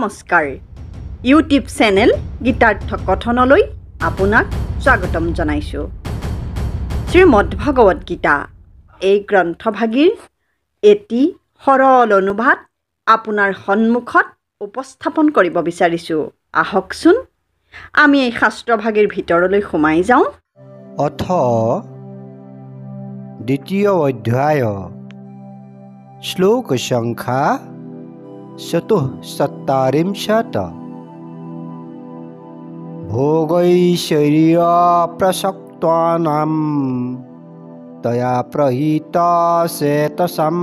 নমস্কাৰ YouTube channel Gitartha কথনলৈ আপোনাক স্বাগতম জনাইছোঁ। শ্ৰীমদ্ভাগৱত গীতা এই গ্ৰন্থভাগীৰ এটি সৰল অনুবাদ আপোনাৰ সন্মুখত উপস্থাপন কৰিব বিচাৰিছোঁ। আহকচোন আমি এই শাস্ত্ৰভাগীৰ ভিতৰলৈ সোমাই যাওঁ। অথ দ্বিতীয় অধ্যায় শ্লোক সংখ্যা চতুঃচত্বাৰিংশত ভোগৈশ্বৰ্য প্ৰসক্তানাম তয়া প্ৰহিত চেতসাম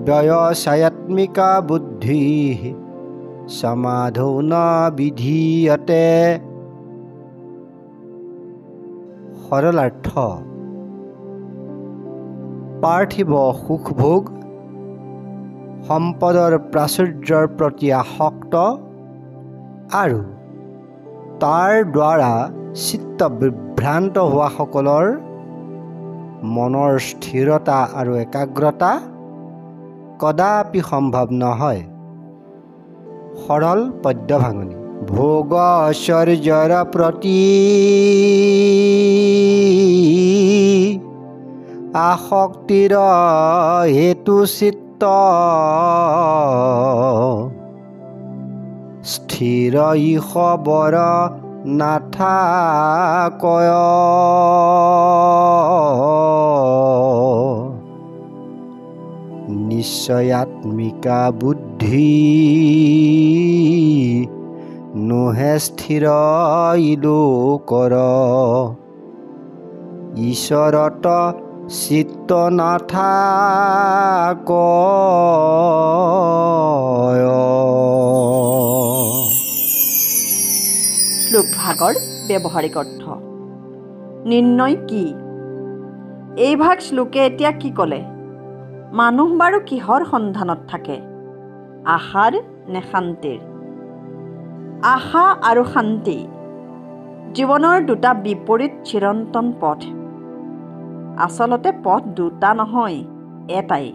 ব্যয়সায়াত্মিকা বুদ্ধি সমাধৌ ন বিধীয়তে। সৰলাৰ্থ পাৰ্থিৱ সুখভোগ সম্পদৰ প্ৰাচুৰ্যৰ প্ৰতি আসক্ত আৰু তাৰ দ্বাৰা চিত্ত বিভ্ৰান্ত হোৱাসকলৰ মনৰ স্থিৰতা আৰু একাগ্ৰতা কদাপি সম্ভৱ নহয়। সৰল পদ্য ভাঙনি। ভোগ ঐশ্বৰ্যৰ প্ৰতি আসক্তিৰ হেতু চিত্ত স্থিৰ ইখবৰ নাথাকয়। নিশ্চয়াত্মিকা বুদ্ধি নোহে স্থিৰ ইলোকৰ ঈশ্বৰত চিত্ত নাথাকয়। শ্লোকভাগৰ ব্যৱহাৰিক অৰ্থ। নিৰ্ণয় কি? এই ভাগ শ্লোকে এতিয়া কি ক'লে? মানুহ বাৰু কিহৰ সন্ধানত থাকে? আশাৰ নে শান্তিৰ? আশা আৰু শান্তি জীৱনৰ দুটা বিপৰীত চিৰন্তন পথ। আচলতে পথ দুটা নহয়, এটাই।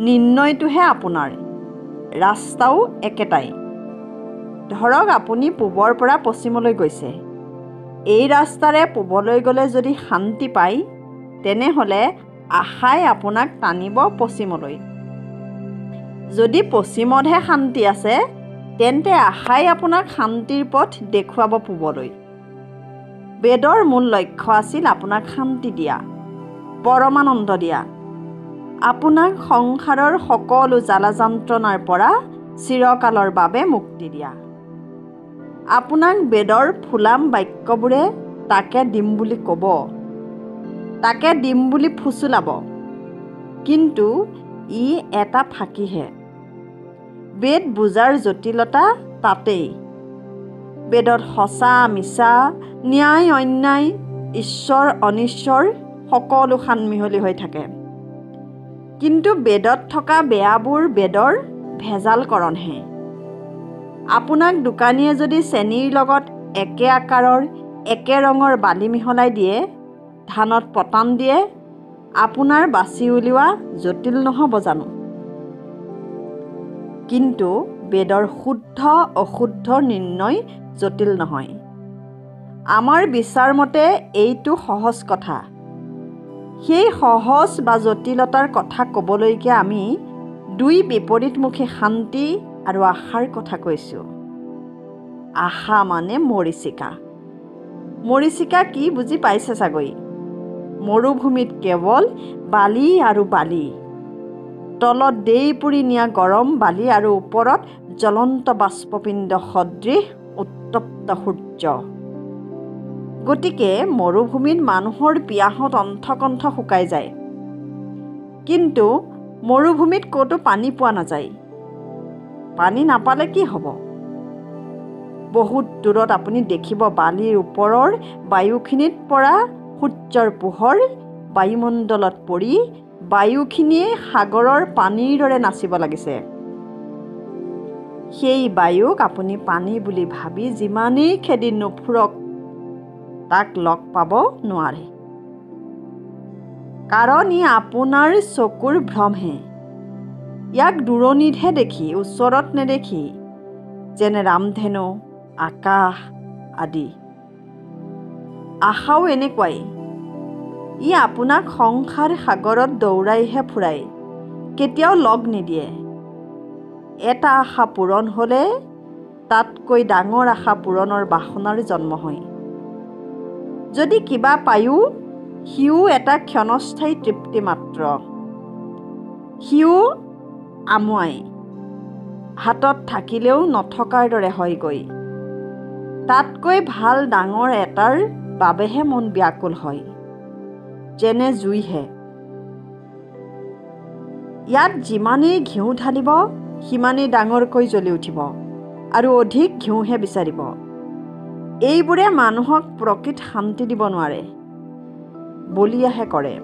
নিৰ্ণয়টোহে আপোনাৰ, ৰাস্তাও একেটাই। ধৰক আপুনি পূবৰ পৰা পশ্চিমলৈ গৈছে। এই ৰাস্তাৰে পূবলৈ গ'লে যদি শান্তি পায়, তেনেহ'লে আশাই আপোনাক টানিব পশ্চিমলৈ। যদি পশ্চিমতহে শান্তি আছে, তেন্তে আশাই আপোনাক শান্তিৰ পথ দেখুৱাব পূবলৈ। বেদৰ মূল লক্ষ্য আছিল আপোনাক শান্তি দিয়া, পৰমানন্দ দিয়া, আপোনাক সংসাৰৰ সকলো জ্বালা যন্ত্ৰণাৰ পৰা চিৰকালৰ বাবে মুক্তি দিয়া। আপোনাক বেদৰ ফুলাম বাক্যবোৰে তাকে দিম বুলি ক'ব, তাকে দিম বুলি ফুচুলাব, কিন্তু ই এটা ফাঁকিহে। বেদ বুজাৰ জটিলতা তাতেই। বেদত সঁচা মিছা, ন্যায় অন্যায়, ঈশ্বৰ অনিশ্বৰ সকলো সানমিহলি হৈ থাকে। কিন্তু বেদত থকা বেয়াবোৰ বেদৰ ভেজালকৰণহে। আপোনাক দোকানীয়ে যদি চেনীৰ লগত একে আকাৰৰ একে ৰঙৰ বালি মিহলাই দিয়ে, ধানত পতান দিয়ে, আপোনাৰ বাছি উলিওৱা জটিল নহ'ব জানো? কিন্তু বেদৰ শুদ্ধ অশুদ্ধ নিৰ্ণয় জটিল নহয়। আমাৰ বিচাৰ মতে এইটো সহজ কথা। সেই সহজ বা জটিলতাৰ কথা ক'বলৈকে আমি দুই বিপৰীতমুখী শান্তি আৰু আশাৰ কথা কৈছোঁ। আশা মানে মৰীচিকা। মৰীচিকা কি বুজি পাইছে চাগৈ? মৰুভূমিত কেৱল বালি আৰু বালি, তলত দেই পুৰি নিয়া গৰম বালি আৰু ওপৰত জ্বলন্ত বাষ্পপিণ্ড সদৃশ উত্তপ্ত সূৰ্য। গতিকে মৰুভূমিত মানুহৰ পিয়াহত অণ্ঠকণ্ঠ শুকাই যায়। কিন্তু মৰুভূমিত ক'তো পানী পোৱা নাযায়। পানী নাপালে কি হ'ব? বহুত দূৰত আপুনি দেখিব বালিৰ ওপৰৰ বায়ুখিনিত পৰা সূৰ্যৰ পোহৰ বায়ুমণ্ডলত পৰি বায়ুখিনিয়ে সাগৰৰ পানীৰ দৰে নাচিব লাগিছে। সেই বায়ুক আপুনি পানী বুলি ভাবি যিমানেই খেদি নুফুৰক, তাক লগ পাব নোৱাৰে। কাৰণ ই আপোনাৰ চকুৰ ভ্ৰমহে। ইয়াক দূৰণিতহে দেখি, ওচৰত নেদেখি, যেনে ৰামধেনু, আকাশ আদি। আশাও এনেকুৱাই। ই আপোনাক সংসাৰ সাগৰত দৌৰাইহে ফুৰাই, কেতিয়াও লগ নিদিয়ে। এটা আশা পূৰণ হ'লে তাতকৈ ডাঙৰ আশা পূৰণৰ বাসনাৰ জন্ম হয়। যদি কিবা পায়ো, সিও এটা ক্ষণস্থায়ী তৃপ্তি মাত্ৰ। সিও আমুৱাই, হাতত থাকিলেও নথকাৰ দৰে হয়গৈ। তাতকৈ ভাল ডাঙৰ এটাৰ বাবেহে মন ব্যাকুল হয়, যেনে জুইহে। ইয়াত যিমানেই ঘিউ ঢালিব, সিমানেই ডাঙৰকৈ জ্বলি উঠিব আৰু অধিক ঘিউহে বিচাৰিব। এইবোৰে মানুহক প্ৰকৃত শান্তি দিব নোৱাৰে, বলিয়াহে কৰে।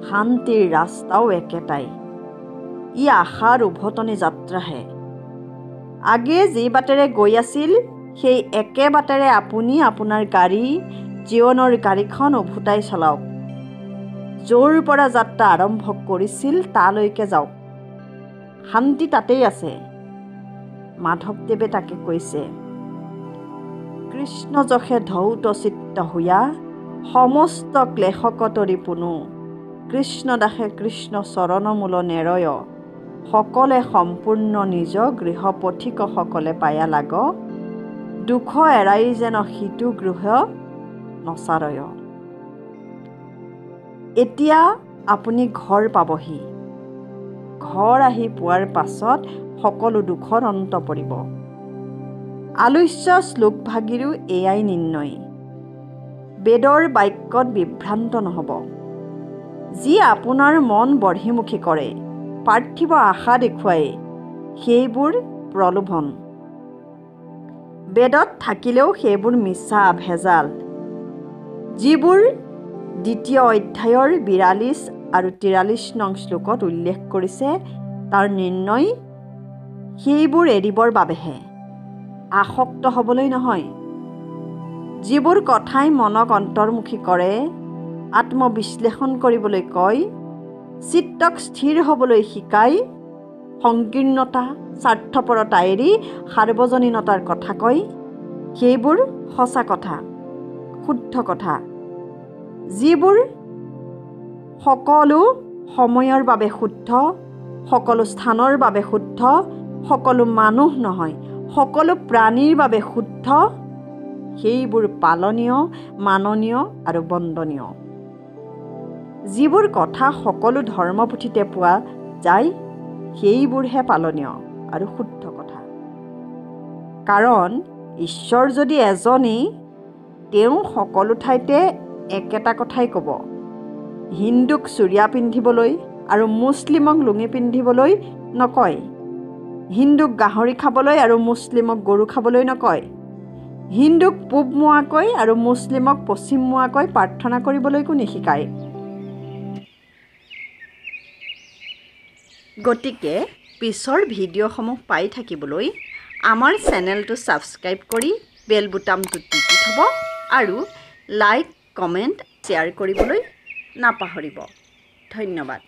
শান্তিৰ ৰাস্তাও একেটাই, ই আশাৰ উভতনি যাত্ৰাহে। আগেয়ে যি বাটেৰে গৈ আছিল, সেই একে বাটেৰে আপুনি আপোনাৰ গাড়ী, জীৱনৰ গাড়ীখন উভতাই চলাওক। য'ৰ পৰা যাত্ৰা আৰম্ভ কৰিছিল তালৈকে যাওক। শান্তি তাতেই আছে। মাধৱদেৱে তাকে কৈছে, কৃষ্ণ যশে ধৌত চিত্ত হুয়া, সমস্ত ক্লেশক তৰি পুনু, কৃষ্ণ দাসে কৃষ্ণ চৰণ মূল নেৰয়, সকলে সম্পূৰ্ণ নিজ গৃহ পথিক সকলে পায়া লাগ, দুখ এৰাই যেন সিটো গৃহ নচাৰয়। এতিয়া আপুনি ঘৰ পাবহি। ঘৰ আহি পোৱাৰ পাছত সকলো দুখৰ অন্ত পৰিব। আলোচ্য শ্লোকভাগিৰো এয়াই নিৰ্ণয়। বেদৰ বাক্যত বিভ্ৰান্ত নহ'ব। যি আপোনাৰ মন বৰ্হিমুখী কৰে, পাৰ্থিৱ আশা দেখুৱাই, সেইবোৰ প্ৰলোভন। বেদত থাকিলেও সেইবোৰ মিছা, ভেজাল। যিবোৰ দ্বিতীয় অধ্যায়ৰ 42 আৰু 43 নং শ্লোকত উল্লেখ কৰিছে, তাৰ নিৰ্ণয় সেইবোৰ এৰিবৰ বাবেহে, আসক্ত হ'বলৈ নহয়। যিবোৰ কথাই মনক অন্তৰ্মুখী কৰে, আত্মবিশ্লেষণ কৰিবলৈ কয়, চিত্তক স্থিৰ হ'বলৈ শিকায়, সংকীৰ্ণতা, স্বাৰ্থপৰতা এৰি সাৰ্বজনীনতাৰ কথা কয়, সেইবোৰ সঁচা কথা, শুদ্ধ কথা। যিবোৰ সকলো সময়ৰ বাবে শুদ্ধ, সকলো স্থানৰ বাবে শুদ্ধ, সকলো মানুহ নহয়, সকলো প্ৰাণীৰ বাবে শুদ্ধ, সেইবোৰ পালনীয়, মাননীয় আৰু বন্দনীয়। যিবোৰ কথা সকলো ধৰ্মপুথিতে পোৱা যায়, সেইবোৰহে পালনীয় আৰু শুদ্ধ কথা। কাৰণ ঈশ্বৰ যদি এজনেই, তেওঁ সকলো ঠাইতে একেটা কথাই ক'ব। হিন্দুক চুৰিয়া পিন্ধিবলৈ আৰু মুছলিমক লুঙি পিন্ধিবলৈ নকয়। হিন্দুক গাহৰি খাবলৈ আৰু মুছলিমক গৰু খাবলৈ নকয়। হিন্দুক পূব মুৱাকৈ আৰু মুছলিমক পশ্চিম মুৱাকৈ প্ৰাৰ্থনা কৰিবলৈকো নিশিকায়। গতিকে পিছৰ ভিডিঅ'সমূহ পাই থাকিবলৈ আমাৰ চেনেলটো ছাবস্ক্ৰাইব কৰি বেল বুটামটো টিপি থ'ব আৰু লাইক, কমেণ্ট, শ্বেয়াৰ কৰিবলৈ নাপাহৰিব। ধন্যবাদ।